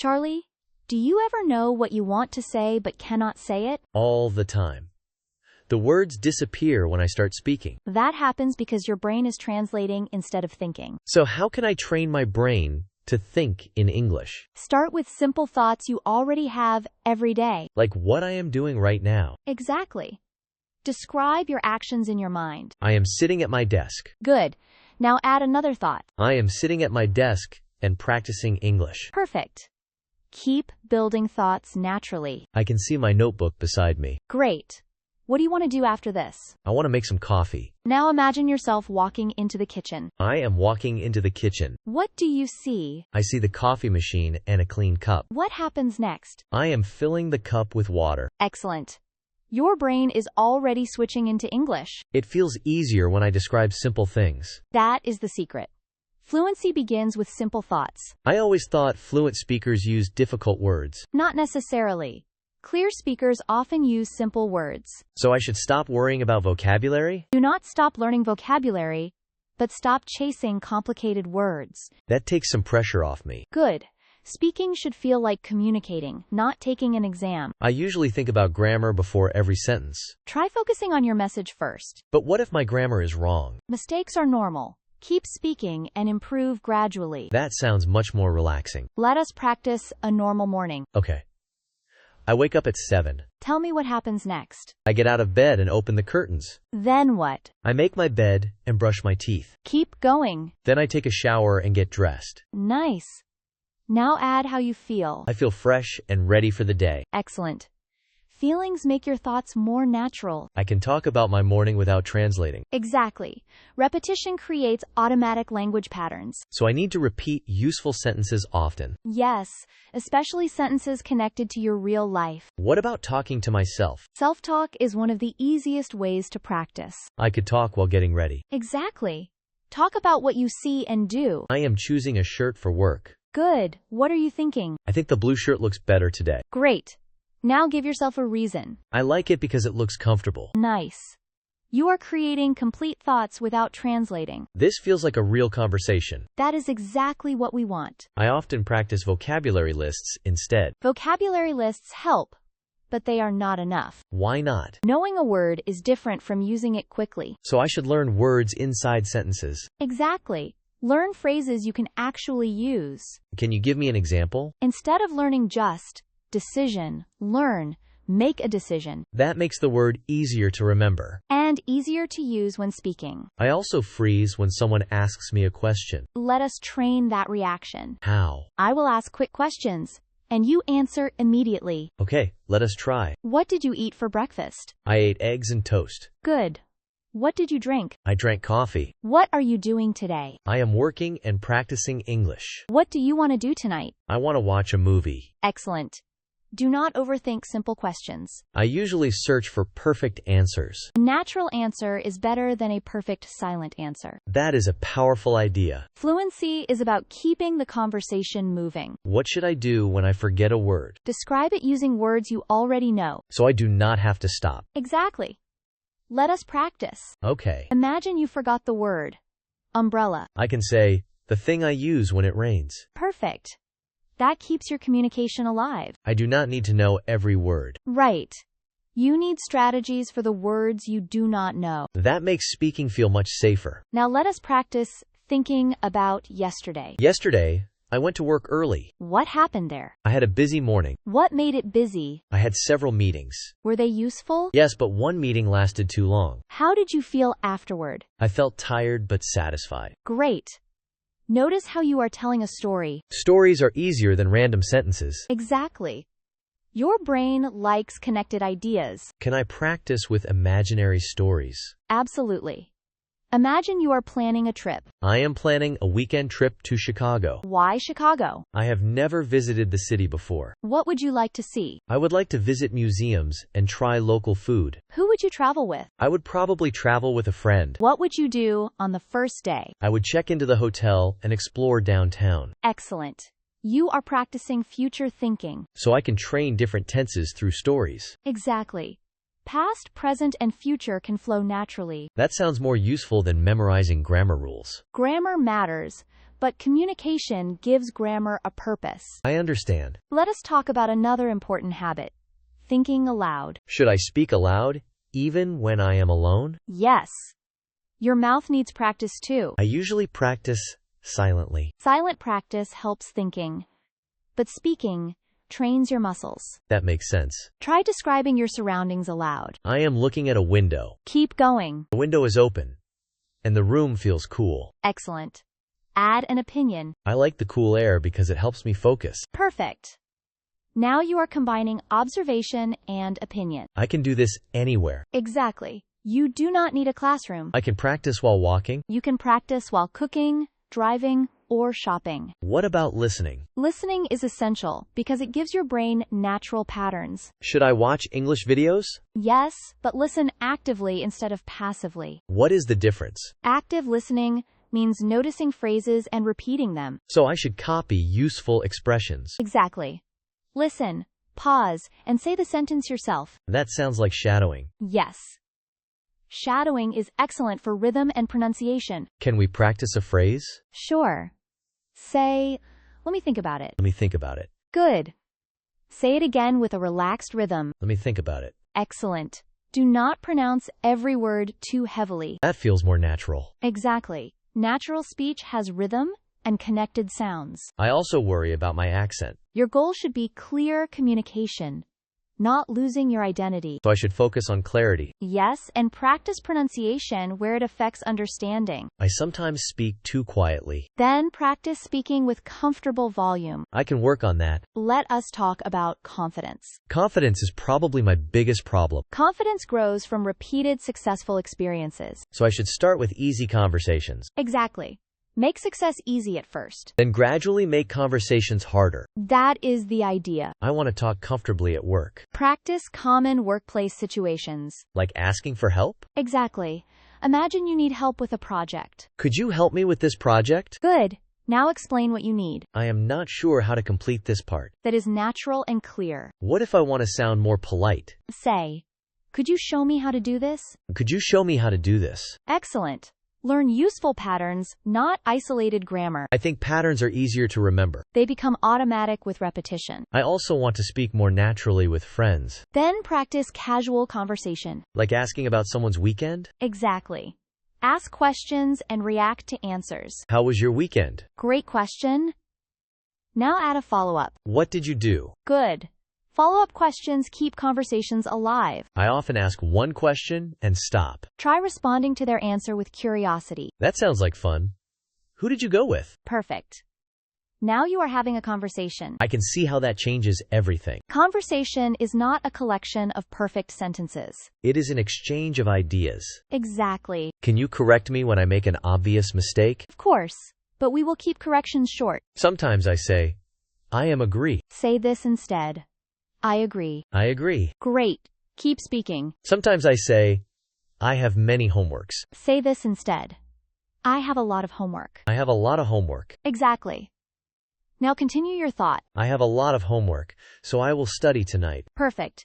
Charlie, do you ever know what you want to say but cannot say it? All the time. The words disappear when I start speaking. That happens because your brain is translating instead of thinking. So how can I train my brain to think in English? Start with simple thoughts you already have every day. Like what I am doing right now. Exactly. Describe your actions in your mind. I am sitting at my desk. Good. Now add another thought. I am sitting at my desk and practicing English. Perfect. Keep building thoughts naturally. I can see my notebook beside me. Great. What do you want to do after this? I want to make some coffee. Now imagine yourself walking into the kitchen. I am walking into the kitchen. What do you see? I see the coffee machine and a clean cup. What happens next? I am filling the cup with water. Excellent. Your brain is already switching into English. It feels easier when I describe simple things. That is the secret. Fluency begins with simple thoughts. I always thought fluent speakers use difficult words. Not necessarily. Clear speakers often use simple words. So I should stop worrying about vocabulary? Do not stop learning vocabulary, but stop chasing complicated words. That takes some pressure off me. Good. Speaking should feel like communicating, not taking an exam. I usually think about grammar before every sentence. Try focusing on your message first. But what if my grammar is wrong? Mistakes are normal. Keep speaking and improve gradually. That sounds much more relaxing. Let us practice a normal morning. Okay. I wake up at 7. Tell me what happens next. I get out of bed and open the curtains. Then what? I make my bed and brush my teeth. Keep going. Then I take a shower and get dressed. Nice. Now add how you feel. I feel fresh and ready for the day. Excellent. Feelings make your thoughts more natural. I can talk about my morning without translating. Exactly. Repetition creates automatic language patterns. So I need to repeat useful sentences often. Yes, especially sentences connected to your real life. What about talking to myself? Self-talk is one of the easiest ways to practice. I could talk while getting ready. Exactly. Talk about what you see and do. I am choosing a shirt for work. Good. What are you thinking? I think the blue shirt looks better today. Great. Now give yourself a reason. I like it because it looks comfortable. Nice. You are creating complete thoughts without translating. This feels like a real conversation. That is exactly what we want. I often practice vocabulary lists instead. Vocabulary lists help, but they are not enough. Why not? Knowing a word is different from using it quickly. So I should learn words inside sentences. Exactly. Learn phrases you can actually use. Can you give me an example? Instead of learning just decision, learn make a decision. That makes the word easier to remember. And easier to use when speaking. I also freeze when someone asks me a question. Let us train that reaction. How? I will ask quick questions, and you answer immediately. Okay, let us try. What did you eat for breakfast? I ate eggs and toast. Good. What did you drink? I drank coffee. What are you doing today? I am working and practicing English. What do you want to do tonight? I want to watch a movie. Excellent. Do not overthink simple questions. I usually search for perfect answers. A natural answer is better than a perfect silent answer. That is a powerful idea. Fluency is about keeping the conversation moving. What should I do when I forget a word? Describe it using words you already know. So I do not have to stop. Exactly. Let us practice. Okay. Imagine you forgot the word umbrella. I can say, the thing I use when it rains. Perfect. That keeps your communication alive. I do not need to know every word. Right. You need strategies for the words you do not know. That makes speaking feel much safer. Now let us practice thinking about yesterday. Yesterday, I went to work early. What happened there? I had a busy morning. What made it busy? I had several meetings. Were they useful? Yes, but one meeting lasted too long. How did you feel afterward? I felt tired but satisfied. Great. Notice how you are telling a story. Stories are easier than random sentences. Exactly. Your brain likes connected ideas. Can I practice with imaginary stories? Absolutely. Imagine you are planning a trip. I am planning a weekend trip to Chicago. Why Chicago? I have never visited the city before. What would you like to see? I would like to visit museums and try local food. Who would you travel with? I would probably travel with a friend. What would you do on the first day? I would check into the hotel and explore downtown. Excellent. You are practicing future thinking. So I can train different tenses through stories. Exactly. Past, present, and future can flow naturally. That sounds more useful than memorizing grammar rules. Grammar matters, but communication gives grammar a purpose. I understand. Let us talk about another important habit: thinking aloud. Should I speak aloud, even when I am alone? Yes. Your mouth needs practice too. I usually practice silently. Silent practice helps thinking, but speaking trains your muscles. That makes sense. Try describing your surroundings aloud. I am looking at a window. Keep going. The window is open, and the room feels cool. Excellent. Add an opinion. I like the cool air because it helps me focus. Perfect. Now you are combining observation and opinion. I can do this anywhere. Exactly. You do not need a classroom. I can practice while walking. You can practice while cooking, driving, or shopping. What about listening? Listening is essential because it gives your brain natural patterns. Should I watch English videos? Yes, but listen actively instead of passively. What is the difference? Active listening means noticing phrases and repeating them. So I should copy useful expressions. Exactly. Listen, pause, and say the sentence yourself. That sounds like shadowing. Yes. Shadowing is excellent for rhythm and pronunciation. Can we practice a phrase? Sure. Say, let me think about it. Let me think about it. Good. Say it again with a relaxed rhythm. Let me think about it. Excellent. Do not pronounce every word too heavily. That feels more natural. Exactly. Natural speech has rhythm and connected sounds. I also worry about my accent. Your goal should be clear communication, not losing your identity. So I should focus on clarity. Yes, and practice pronunciation where it affects understanding. I sometimes speak too quietly. Then practice speaking with comfortable volume. I can work on that. Let us talk about confidence. Confidence is probably my biggest problem. Confidence grows from repeated successful experiences. So I should start with easy conversations. Exactly. Make success easy at first. Then gradually make conversations harder. That is the idea. I want to talk comfortably at work. Practice common workplace situations. Like asking for help? Exactly. Imagine you need help with a project. Could you help me with this project? Good. Now explain what you need. I am not sure how to complete this part. That is natural and clear. What if I want to sound more polite? Say, could you show me how to do this? Could you show me how to do this? Excellent. Learn useful patterns, not isolated grammar. I think patterns are easier to remember. They become automatic with repetition. I also want to speak more naturally with friends. Then practice casual conversation. Like asking about someone's weekend? Exactly. Ask questions and react to answers. How was your weekend? Great question. Now add a follow-up. What did you do? Good. Follow-up questions keep conversations alive. I often ask one question and stop. Try responding to their answer with curiosity. That sounds like fun. Who did you go with? Perfect. Now you are having a conversation. I can see how that changes everything. Conversation is not a collection of perfect sentences. It is an exchange of ideas. Exactly. Can you correct me when I make an obvious mistake? Of course, but we will keep corrections short. Sometimes I say, I agree. Say this instead. I agree. I agree. Great. Keep speaking. Sometimes I say, I have many homeworks. Say this instead. I have a lot of homework. I have a lot of homework. Exactly. Now continue your thought. I have a lot of homework, so I will study tonight. Perfect.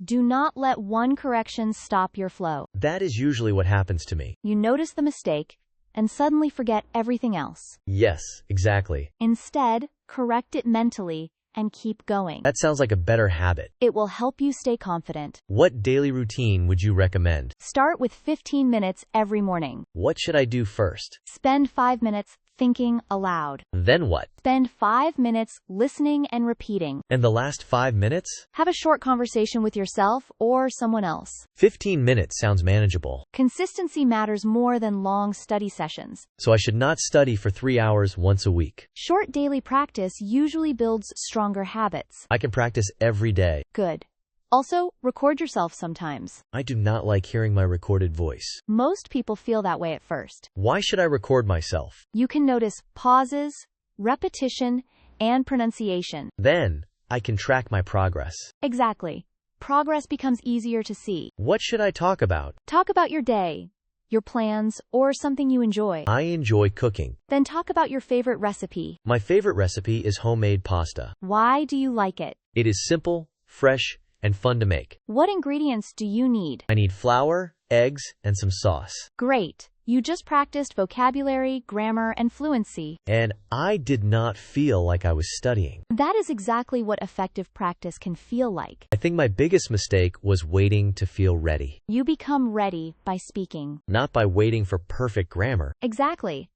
Do not let one correction stop your flow. That is usually what happens to me. You notice the mistake and suddenly forget everything else. Yes, exactly. Instead, correct it mentally and keep going. That sounds like a better habit. It will help you stay confident. What daily routine would you recommend? Start with 15 minutes every morning. What should I do first? Spend 5 minutes thinking aloud. Then what? Spend 5 minutes listening and repeating. And the last 5 minutes? Have a short conversation with yourself or someone else. 15 minutes sounds manageable. Consistency matters more than long study sessions. So I should not study for 3 hours once a week. Short daily practice usually builds stronger habits. I can practice every day. Good. Also, record yourself sometimes. I do not like hearing my recorded voice. Most people feel that way at first. Why should I record myself? You can notice pauses, repetition, and pronunciation. Then, I can track my progress. Exactly. Progress becomes easier to see. What should I talk about? Talk about your day, your plans, or something you enjoy. I enjoy cooking. Then talk about your favorite recipe. My favorite recipe is homemade pasta. Why do you like it? It is simple, fresh, and fun to make. What ingredients do you need? I need flour, eggs, and some sauce. Great. You just practiced vocabulary, grammar, and fluency. And I did not feel like I was studying. That is exactly what effective practice can feel like. I think my biggest mistake was waiting to feel ready, You become ready by speaking. not by waiting for perfect grammar. Exactly.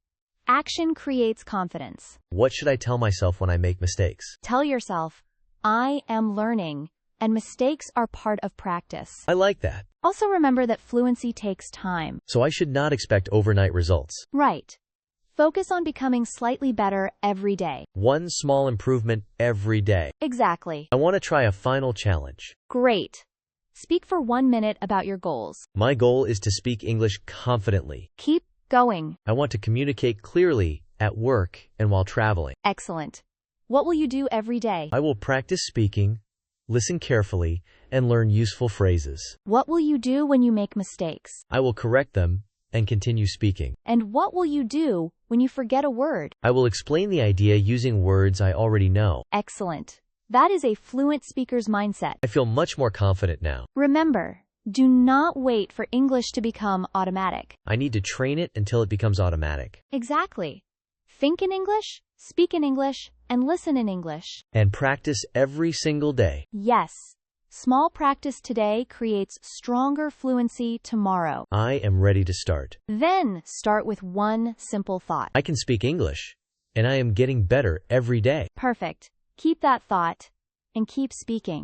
Action creates confidence. What should I tell myself when I make mistakes? Tell yourself, I am learning, and mistakes are part of practice. I like that. Also remember that fluency takes time. So I should not expect overnight results. Right. Focus on becoming slightly better every day. One small improvement every day. Exactly. I want to try a final challenge. Great. Speak for 1 minute about your goals. My goal is to speak English confidently. Keep going. I want to communicate clearly at work and while traveling. Excellent. What will you do every day? I will practice speaking, listen carefully, and learn useful phrases. What will you do when you make mistakes? I will correct them and continue speaking. And what will you do when you forget a word? I will explain the idea using words I already know. Excellent. That is a fluent speaker's mindset. I feel much more confident now. Remember, do not wait for English to become automatic. I need to train it until it becomes automatic. Exactly. Think in English, speak in English, and listen in English. And practice every single day. Yes. Small practice today creates stronger fluency tomorrow. I am ready to start. Then start with one simple thought. I can speak English, and I am getting better every day. Perfect. Keep that thought and keep speaking.